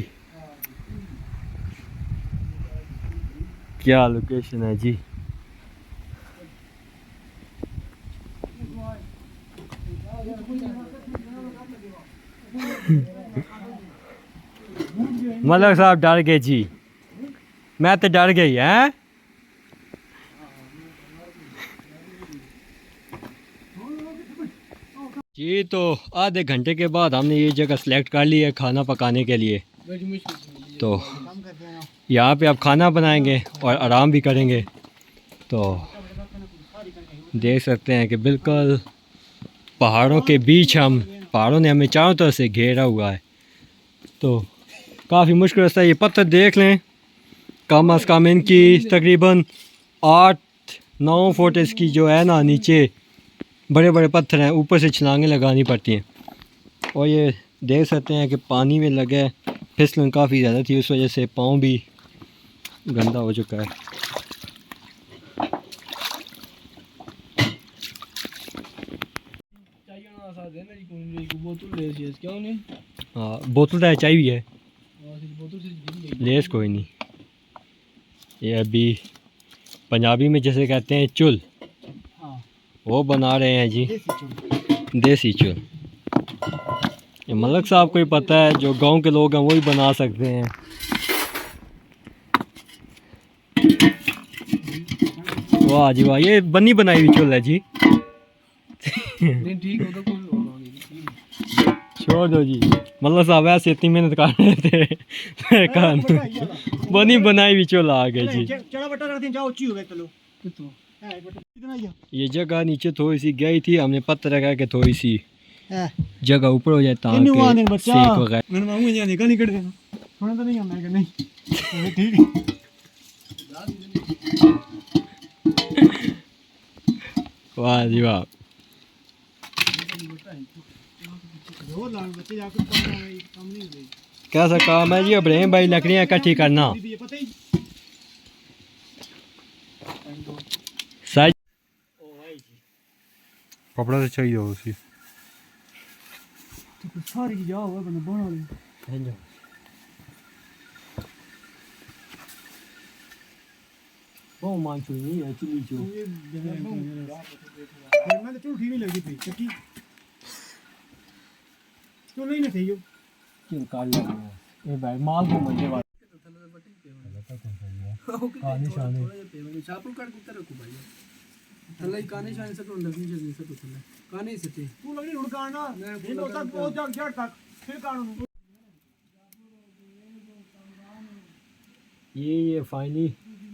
[SPEAKER 3] क्या लोकेशन है जी। मलक साहब डर गए जी, मैं तो डर गई है। जी तो आधे घंटे के बाद हमने ये जगह सेलेक्ट कर ली है खाना पकाने के लिए। तो यहाँ पे आप खाना बनाएंगे और आराम भी करेंगे। तो देख सकते हैं कि बिल्कुल पहाड़ों के बीच पहाड़ों ने हमें चारों तरफ से घेरा हुआ है। तो काफ़ी मुश्किल रास्ता है। ये पत्थर देख लें, कम अज़ कम इनकी तकरीबन 8-9 फुट इसकी जो है ना नीचे बड़े बड़े पत्थर हैं, ऊपर से छलांगें लगानी पड़ती हैं। और ये देख सकते हैं कि पानी में लगे फिसलन काफ़ी ज़्यादा थी, उस वजह से पाँव भी गंदा हो चुका है। हाँ बोतल तो चाहिए है, लेस कोई नहीं। ये अभी पंजाबी में जैसे कहते हैं चुल, वो बना रहे हैं जी, देसी चुल। ये मलक साहब को ही पता है, जो गांव के लोग हैं वही बना सकते हैं। वाह जी वाह, ये बनी बनाई हुई चुल है जी। छोड़ दो जी, मतलब साहब ऐसे इतनी मेहनत कर रहे थे, बनी बनाई हुई चुल आ गई जी। ये जगह नीचे थोड़ी सी गई थी, हमने पत्थर लगा के थोड़ी सी जगह ऊपर हो जाए ताकि सेक वगैरह। वाह जी वाह, कैसा काम है जी इब्राहिम भाई, लकड़ियाँ इकट्ठी करना। कपड़ा तो चाहिए उसी सारी जाओ बना मानसू नहीं है चिली चो
[SPEAKER 2] मैं तो ठीक नहीं लगती थी चक्की क्यों नहीं ना थी यो
[SPEAKER 3] क्यों काल ये भाई माल को मंडे वाला काने शाने
[SPEAKER 4] चापल काट के रखो भाई थल्ले काने शाने से तो लगनी चाहिए सब थल्ले काने से थे
[SPEAKER 2] तू लगी उड़काना ये तो तक पहुंच जा जड़ तक फिर कानून
[SPEAKER 3] ये फाइनली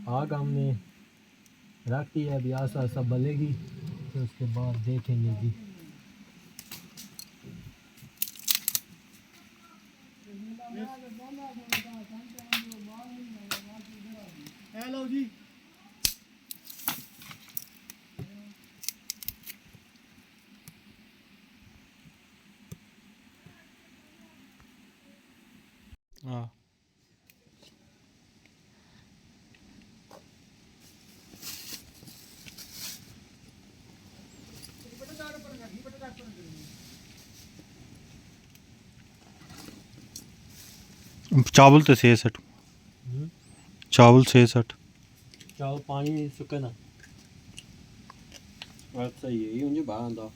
[SPEAKER 3] आग हमने रख दी है। अभी आसा सब बलेगी तो उसके बाद देखेंगे जी।
[SPEAKER 2] हेलो जी
[SPEAKER 5] हाँ चावल तो 66 चावल 66
[SPEAKER 3] चावल पानी सुके ना बात सही है ये मुझे बाहर आंदा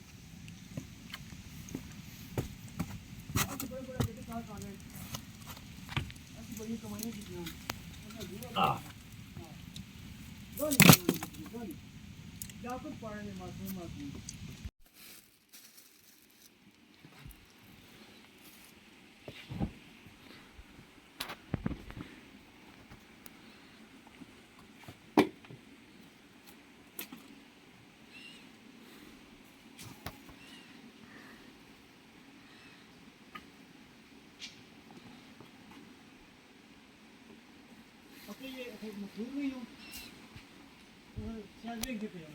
[SPEAKER 2] ओके ये मखलूक नहीं हो शायद देख देते हैं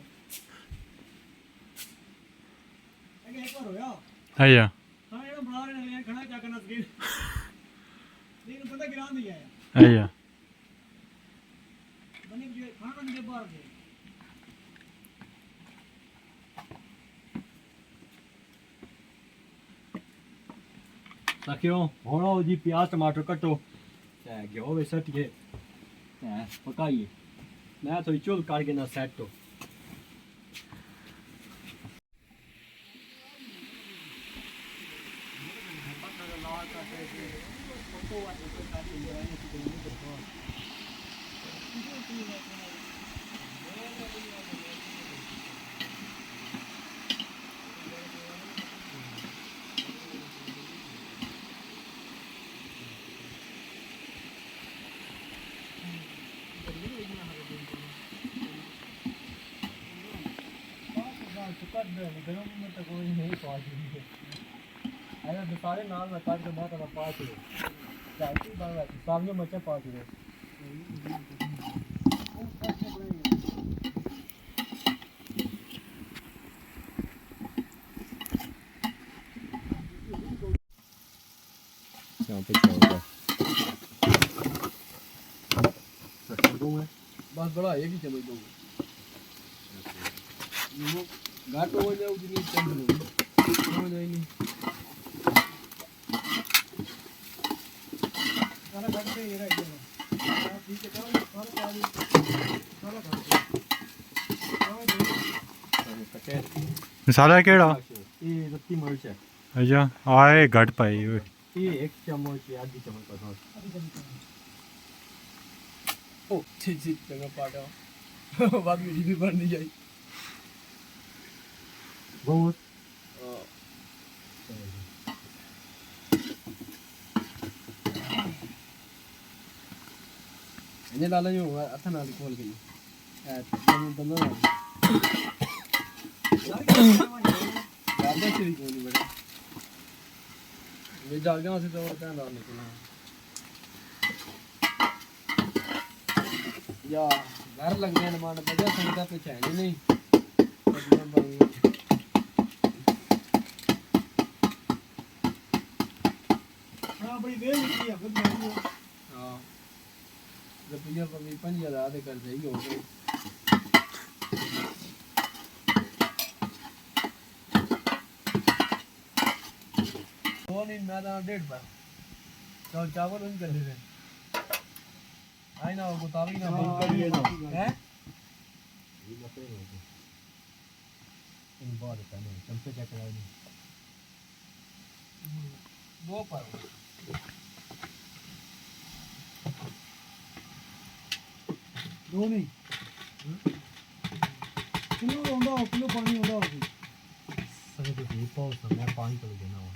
[SPEAKER 2] अगे एक बार होया
[SPEAKER 5] अया
[SPEAKER 2] खाना ये बना रहे हैं खाना क्या करना सके लेकिन पता गिरान दिया है
[SPEAKER 5] अया
[SPEAKER 2] बने जो खाना बन के बाहर दे
[SPEAKER 3] रखियो होना जी प्याज टमाटर कटो घ्यो वे सटिए पकाइए मैं तो चुल करके ना सेट तो गरम में तो कोई नहीं पास अरे तो सारे नाल में काट के मैं तो पास है चाहती बात है सामने मचे पास है यहाँ पे क्या होगा
[SPEAKER 4] बस बड़ा एक ही चलो दो घाटो हो जाए उतनी टेंशन हो जाए नहीं
[SPEAKER 2] सारा घर पे ये रह गया ठीक है चलो सारा
[SPEAKER 5] मसाला केड़ा
[SPEAKER 3] ये रत्ती मिर्च है
[SPEAKER 5] अया आए घट पाई ओए
[SPEAKER 3] ये एक चम्मच या आधी चम्मच का
[SPEAKER 4] ओ छी जगह पाटा बाद में भी बन नहीं जाए
[SPEAKER 3] बहुत
[SPEAKER 4] इन्हें लाला जो अच्छा ना खोल के बंदा ना ज़्यादा चली कोई नहीं बेटा ये जाग गया से तो क्या ना निकलना या घर लग गया मान बजा संगता पे चाहिए नहीं
[SPEAKER 2] बड़ी देर निकली है खुद नहीं हो
[SPEAKER 4] हाँ रुपया पर भी 5,000 कर जाएगी हो गई वो नहीं मैं तो 1.5 बार तो चावल उन कर ले रहे आई ना वो तावी ना
[SPEAKER 3] करिए ना
[SPEAKER 4] हैं
[SPEAKER 3] ये मसले हो गए इन बाद पहले चमचे चेक करा दी
[SPEAKER 4] वो पर दो नहीं किलो होंदा किलो पानी होंदा होगी
[SPEAKER 3] सभी तो ये पास मैं पानी तो देना हो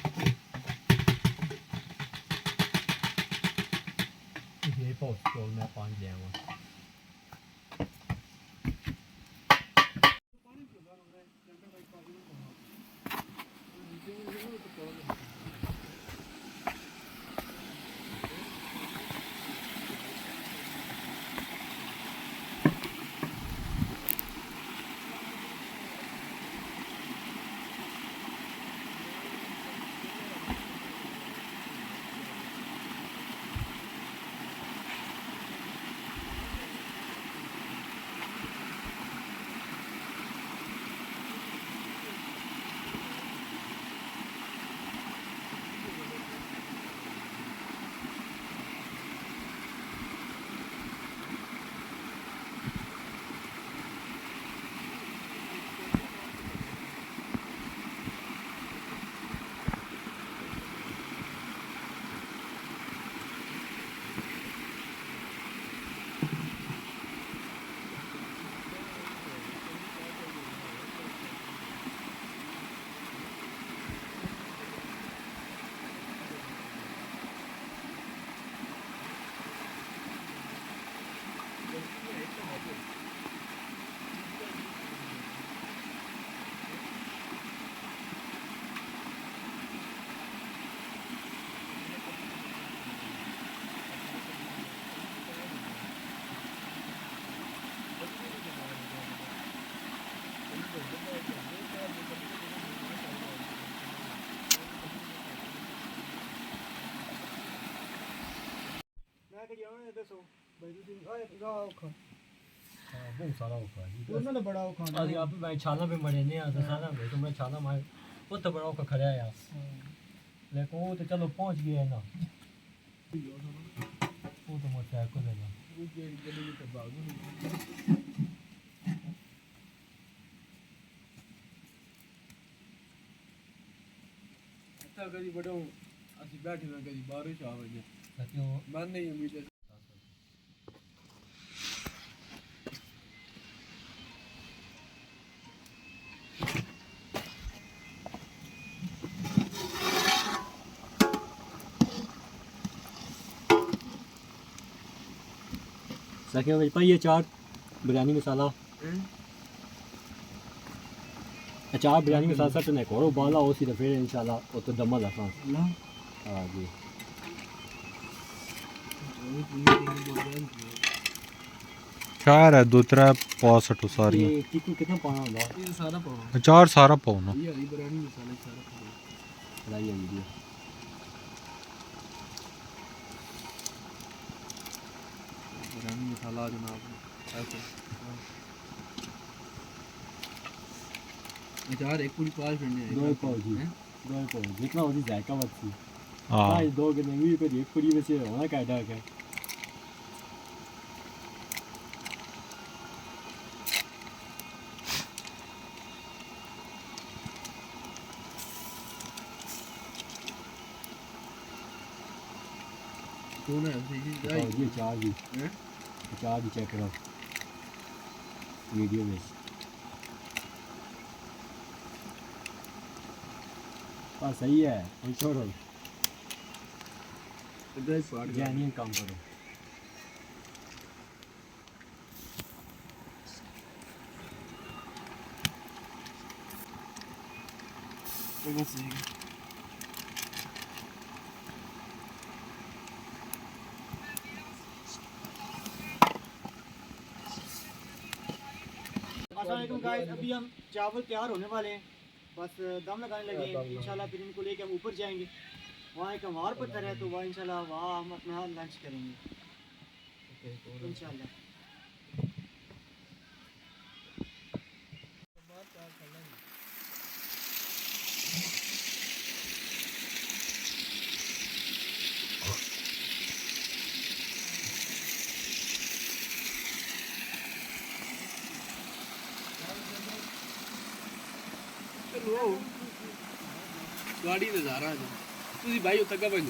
[SPEAKER 3] ये पास तो मैं पानी ले आऊंगा
[SPEAKER 2] मैं कह जाना दसो भाई तुसी गा औखा
[SPEAKER 3] बहुत सारा होगा जी
[SPEAKER 2] ਉਹਨਾਂ ਦਾ ਬੜਾ ਔਖਾ ਹੁੰਦਾ
[SPEAKER 3] ਅਸੀਂ ਆਪ ਮੈਂ ਛਾਲਾ पे मरे नहीं आ तो सारा में तुमने छाला मार वो तो बड़ा औखा खड़ा है लेकिन वो तो चलो पहुंच गया है ना वो तो मोटरसाइकिल है ना
[SPEAKER 4] वो जेडी गली में बागू अच्छा कभी बड़ो ਅਸੀਂ बैठे ना कभी बारिश आ वजे
[SPEAKER 3] सत्यो
[SPEAKER 4] मन नहीं उम्मीद है
[SPEAKER 3] सकियो भाई पाइए चार बिरयानी मसाला अचार बिरयानी मसाला सट ने कोरो बाला हो सी तो फिर इंशाल्लाह वो तो दमा ला हां जी
[SPEAKER 5] चार है दो त्रै पा सटो सारी
[SPEAKER 3] ये टिक्कू कितना पाना होगा
[SPEAKER 4] ये सारा पाओ
[SPEAKER 5] चार सारा पाओ ना
[SPEAKER 4] ये हरी बिरयानी मसाला सारा पाओ
[SPEAKER 3] चलाइए वीडियो
[SPEAKER 4] बिरयानी मसाला जनाब ऐसे अचार एक पूरी पास करने
[SPEAKER 3] दो पाव जी दो पाव जितना होती जायका बच्ची
[SPEAKER 5] हाँ
[SPEAKER 3] हां दो के नहीं को एक पूरी में से होना कायदा है
[SPEAKER 4] कौन है ऐसे
[SPEAKER 3] ये चार भी
[SPEAKER 4] हैं
[SPEAKER 3] चार भी चेक करो वीडियो में हाँ सही है और छोड़ो
[SPEAKER 4] इधर पार्ट
[SPEAKER 3] जैनियन काम करो
[SPEAKER 4] तो बस ये
[SPEAKER 2] अस्सलाम गाइस अभी हम चावल तैयार होने वाले हैं बस दम लगाने लगे हैं इंशाल्लाह फिर इनको लेके हम ऊपर जाएंगे वहाँ एक हमार पत्थर है तो वहाँ इंशाल्लाह वहाँ हम अपना लंच करेंगे इंशाल्लाह
[SPEAKER 4] पहाड़ी नज़ारा है ਤੁਸੀਂ ਭਾਈ ਉੱਥੇ ਕਾ ਭਾਈ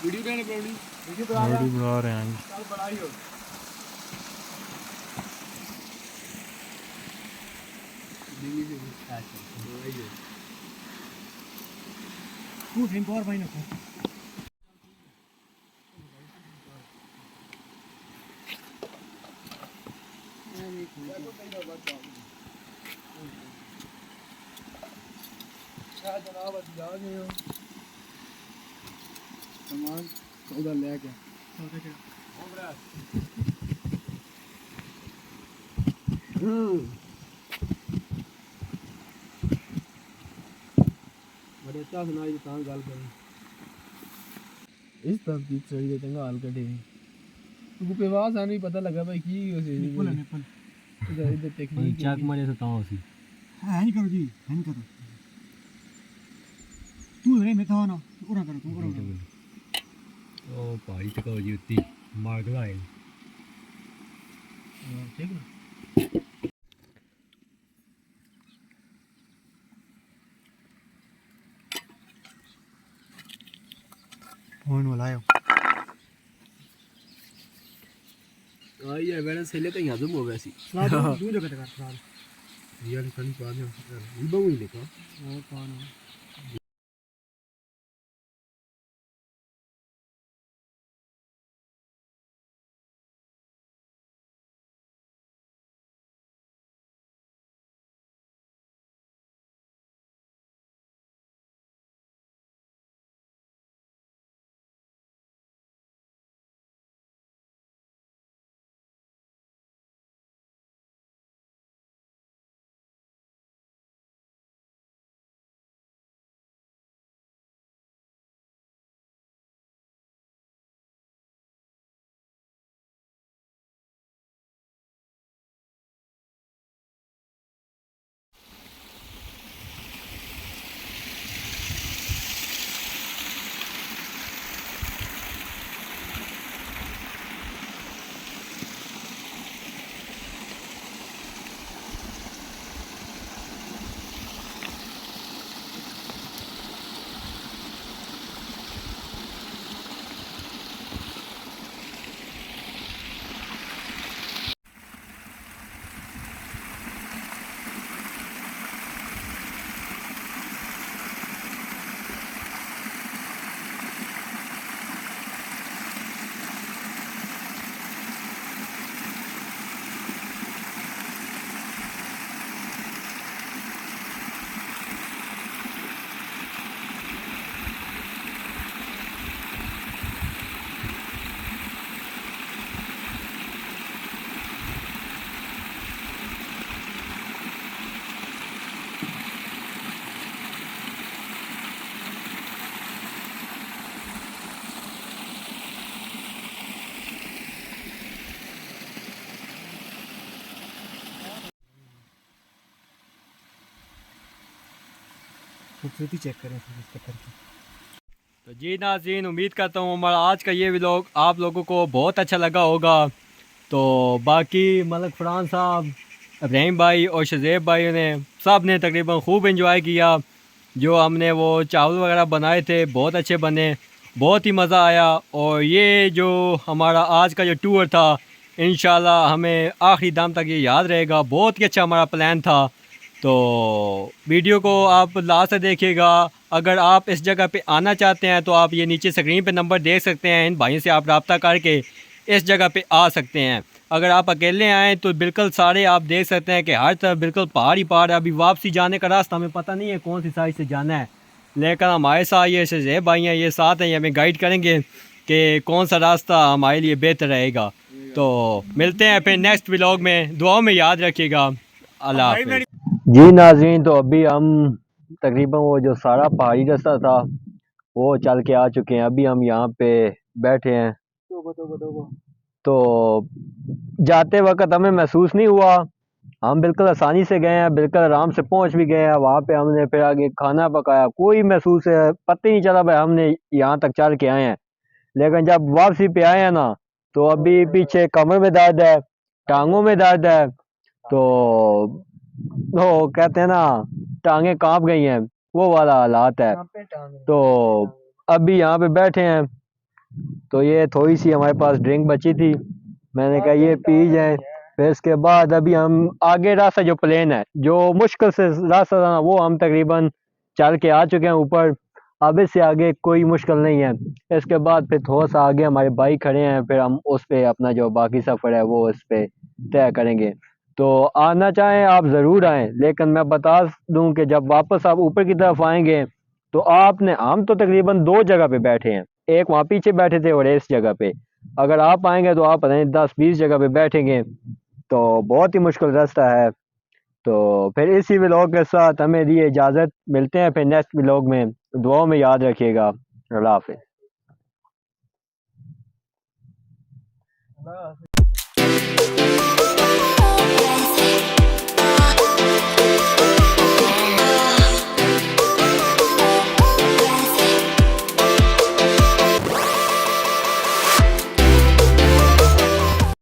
[SPEAKER 4] ਵੀਡੀਓ ਕਹਿਣੇ ਬਣਾਉਣੀ
[SPEAKER 5] रोटी बना रहे हैं
[SPEAKER 4] ਚੱਲ ਬੜਾ ਹੀ ਹੋ ਦਿੱਲੀ ਦੇ ਬੜਾ ਹੀ ਹੋ
[SPEAKER 2] तू ड्रिंक और भाई ना
[SPEAKER 4] जनाब जा गए हो सामान सौदा ले के बड़े अच्छा सुनाई तो गल करी इस तरफ की चढ़ी दे चंगा हाल कटे तू पे आवाज आने पता लगा भाई की
[SPEAKER 2] निपल निपल
[SPEAKER 4] इधर इधर टेक्निक
[SPEAKER 3] चाक मारे तो ताऊ सी
[SPEAKER 2] है नहीं करो जी है नहीं करो तू रे मैं था ना पूरा करो तू करो
[SPEAKER 3] ओ पहाड़ी चकाओ जी उत्ती मार के आए
[SPEAKER 4] ठीक है
[SPEAKER 2] फोन वालायो
[SPEAKER 4] आई है मैंने सेले तो हजम हो गया सी
[SPEAKER 2] दू जगह कर साल
[SPEAKER 4] रियल खाली पा दे ये बहु ही लेका
[SPEAKER 2] और कौन खूबसूरती चेक करें इस पत्थर की
[SPEAKER 3] तो जी नाज़रीन उम्मीद करता हूँ हमारा आज का ये व्लॉग आप लोगों को बहुत अच्छा लगा होगा। तो बाकी मलक फरहान साहब, इब्राहिम भाई और शज़ेब भाई ने सब ने तकरीबन खूब एंजॉय किया। जो हमने वो चावल वगैरह बनाए थे बहुत अच्छे बने, बहुत ही मज़ा आया। और ये जो हमारा आज का जो टूर था इंशाल्लाह हमें आखिरी दम तक ये याद रहेगा। बहुत ही अच्छा हमारा प्लान था। तो वीडियो को आप लास्ट तक देखिएगा। अगर आप इस जगह पे आना चाहते हैं तो आप ये नीचे स्क्रीन पे नंबर देख सकते हैं। इन भाइयों से आप रब्ता करके इस जगह पे आ सकते हैं। अगर आप अकेले आएँ तो बिल्कुल सारे आप देख सकते हैं कि हर तरफ बिल्कुल पहाड़ ही पहाड़ है। अभी वापसी जाने का रास्ता हमें पता नहीं है कौन सी साइड से जाना है, लेकिन हमारे साथ ये शज़ेब भाई हैं, ये साथ हैं, ये हमें गाइड करेंगे कि कौन सा रास्ता हमारे लिए बेहतर रहेगा। तो मिलते हैं फिर नेक्स्ट व्लॉग में। दुआओं में याद रखिएगा। अल्लाह हाफ़िज़।
[SPEAKER 1] जी नाज़रीन, तो अभी हम तकरीबन वो जो सारा पहाड़ी रास्ता था वो चल के आ चुके हैं। अभी हम यहाँ पे बैठे हैं। तो जाते वक्त हमें महसूस नहीं हुआ, हम बिल्कुल आसानी से गए हैं, बिल्कुल आराम से पहुँच भी गए हैं। वहाँ पे हमने फिर आगे खाना पकाया, कोई महसूस पता ही नहीं चला भाई हमने यहाँ तक चल के आए हैं। लेकिन जब वापसी पे आए हैं ना तो अभी पीछे कमर में दर्द है, टांगों में दर्द है। तो कहते हैं ना टांगे कांप गई हैं। वो वाला हालात है। तो अभी यहाँ पे बैठे हैं, तो ये थोड़ी सी हमारे पास ड्रिंक बची थी, मैंने कहा ये पी जाए। फिर इसके बाद अभी हम आगे रास्ता जो प्लेन है, जो मुश्किल से रास्ता था ना, वो हम तकरीबन चल के आ चुके हैं ऊपर। अब इससे आगे कोई मुश्किल नहीं है। इसके बाद फिर थोड़ा सा आगे हमारे बाइक खड़े हैं, फिर हम उस पे अपना जो बाकी सफ़र है वो इस पे तय करेंगे। तो आना चाहें आप ज़रूर आएँ, लेकिन मैं बता दूं कि जब वापस आप ऊपर की तरफ आएंगे तो आपने, हम तो तकरीबन 2 जगह पे बैठे हैं, एक वहाँ पीछे बैठे थे और इस जगह पे। अगर आप आएंगे तो आप पता नहीं 10-20 जगह पे बैठेंगे, तो बहुत ही मुश्किल रास्ता है। तो फिर इसी व्लॉग के साथ हमें दी इजाज़त, मिलते हैं फिर नेक्स्ट व्लॉग में। दुआओं में याद रखिएगा। अल्लाह हाफ़िज़।